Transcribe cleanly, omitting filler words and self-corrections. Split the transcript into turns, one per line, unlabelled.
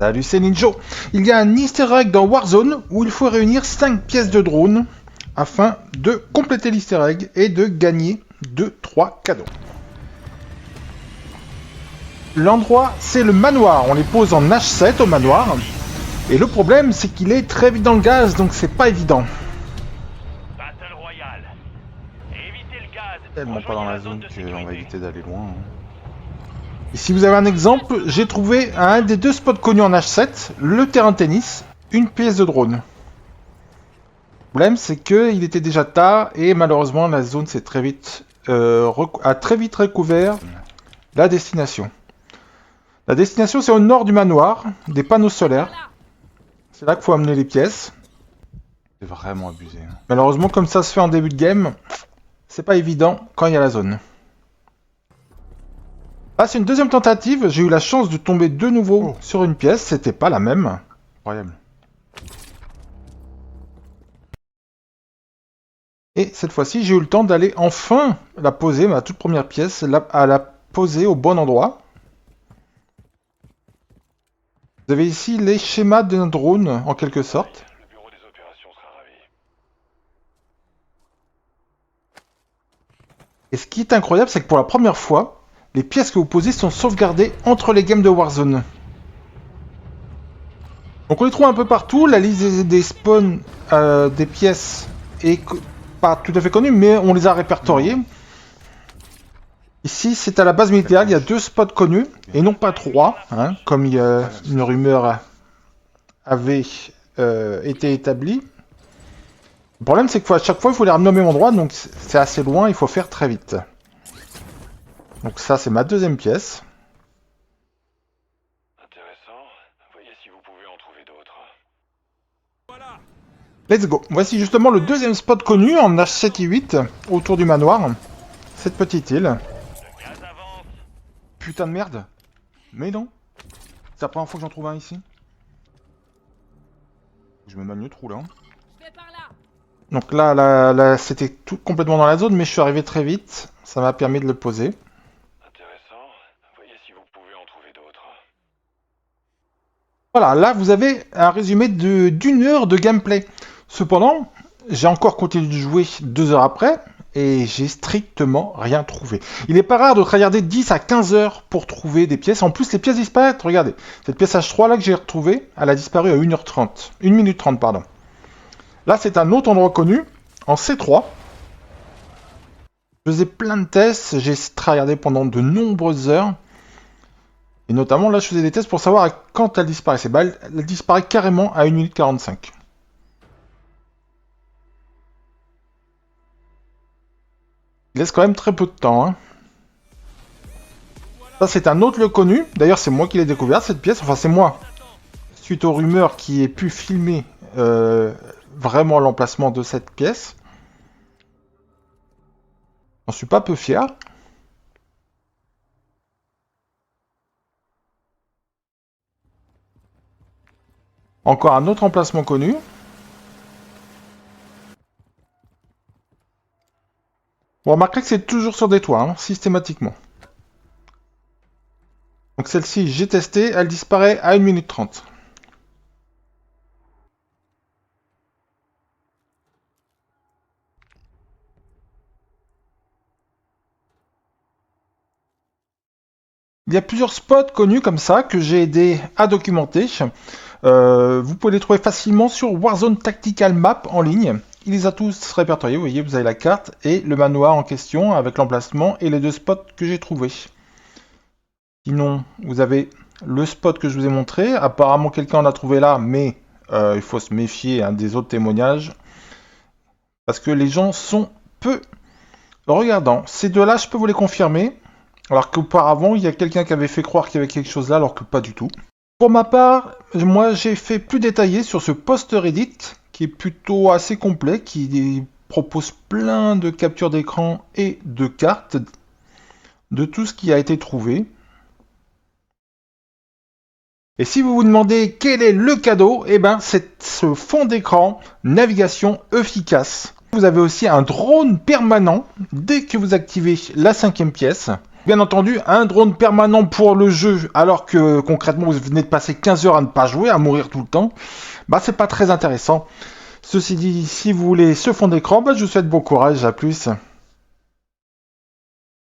Salut, c'est Ninjo. Il y a un easter egg dans Warzone où il faut réunir 5 pièces de drone afin de compléter l'easter egg et de gagner 2-3 cadeaux. L'endroit, c'est le manoir. On les pose en H7 au manoir. Et le problème, c'est qu'il est très vite dans le gaz, donc c'est pas évident.
Battle Royale. Évitez le gaz.
Tellement pas dans la zone qu'on va éviter d'aller loin. Ici vous avez un exemple, j'ai trouvé à un des 2 spots connus en H7, le terrain de tennis, une pièce de drone. Le problème c'est qu'il était déjà tard et malheureusement la zone s'est très vite a très vite recouvert la destination. La destination c'est au nord du manoir, des panneaux solaires. C'est là qu'il faut amener les pièces. C'est vraiment abusé. Malheureusement comme ça se fait en début de game, c'est pas évident quand il y a la zone. Ah, c'est une deuxième tentative, j'ai eu la chance de tomber de nouveau sur une pièce, c'était pas la même. Incroyable. Et cette fois-ci, j'ai eu le temps d'aller enfin la poser, ma toute première pièce, à la poser au bon endroit. Vous avez ici les schémas d'un drone, en quelque sorte.
Le bureau des opérations sera ravi.
Et ce qui est incroyable, c'est que pour la première fois, les pièces que vous posez sont sauvegardées entre les games de Warzone. Donc on les trouve un peu partout, la liste des spawns des pièces est pas tout à fait connue, mais on les a répertoriées. Ici c'est à la base militaire, il y a 2 spots connus, et non pas 3, hein, comme il y a une rumeur avait été établie. Le problème c'est qu'à chaque fois il faut les renommer mon droit, donc c'est assez loin, il faut faire très vite. Donc ça c'est ma deuxième pièce.
Intéressant. Voyez si vous pouvez en trouver d'autres.
Let's go. Voici justement le deuxième spot connu en H7 et 8 autour du manoir. Cette petite île.
Le gaz avance.
Putain de merde. Mais non. C'est la première fois que j'en trouve un ici. Je me mets mieux trou là. Donc là c'était tout complètement dans la zone, mais je suis arrivé très vite. Ça m'a permis de le poser.
Intéressant. Voyez si vous pouvez en trouver d'autres.
Voilà, là vous avez un résumé d'une heure de gameplay. Cependant, j'ai encore continué de jouer 2 heures après et j'ai strictement rien trouvé. Il n'est pas rare de regarder 10 à 15 heures pour trouver des pièces. En plus, les pièces disparaissent. Regardez, cette pièce H3 là que j'ai retrouvée, elle a disparu à 1h30. 1 minute 30, pardon. Là, c'est un autre endroit connu, en C3. Je faisais plein de tests, j'ai regardé pendant de nombreuses heures. Et notamment, là, je faisais des tests pour savoir quand elle disparaissait. Bah, elle disparaît carrément à 1 minute 45. Il laisse quand même très peu de temps. Hein. Ça, c'est un autre le connu. D'ailleurs, c'est moi qui l'ai découvert, cette pièce. Enfin, c'est moi. Suite aux rumeurs qui ai pu filmer vraiment l'emplacement de cette pièce. J'en suis pas peu fier. Encore un autre emplacement connu. Bon, remarquez que c'est toujours sur des toits, hein, systématiquement. Donc celle-ci, j'ai testé, elle disparaît à 1 minute 30. Il y a plusieurs spots connus comme ça que j'ai aidé à documenter. Vous pouvez les trouver facilement sur Warzone Tactical Map en ligne. Il les a tous répertoriés, vous voyez, vous avez la carte et le manoir en question avec l'emplacement et les 2 spots que j'ai trouvés. Sinon, vous avez le spot que je vous ai montré. Apparemment, quelqu'un en a trouvé là, mais il faut se méfier hein, des autres témoignages. Parce que les gens sont peu regardants. Ces 2-là, je peux vous les confirmer. Alors qu'auparavant, il y a quelqu'un qui avait fait croire qu'il y avait quelque chose là, alors que pas du tout. Pour ma part, moi j'ai fait plus détaillé sur ce post Reddit, qui est plutôt assez complet, qui propose plein de captures d'écran et de cartes de tout ce qui a été trouvé. Et si vous vous demandez quel est le cadeau, eh ben c'est ce fond d'écran navigation efficace. Vous avez aussi un drone permanent dès que vous activez la 5e pièce. Bien entendu, un drone permanent pour le jeu, alors que concrètement vous venez de passer 15 heures à ne pas jouer, à mourir tout le temps, bah c'est pas très intéressant. Ceci dit, si vous voulez ce fond d'écran, bah, je vous souhaite bon courage, à plus.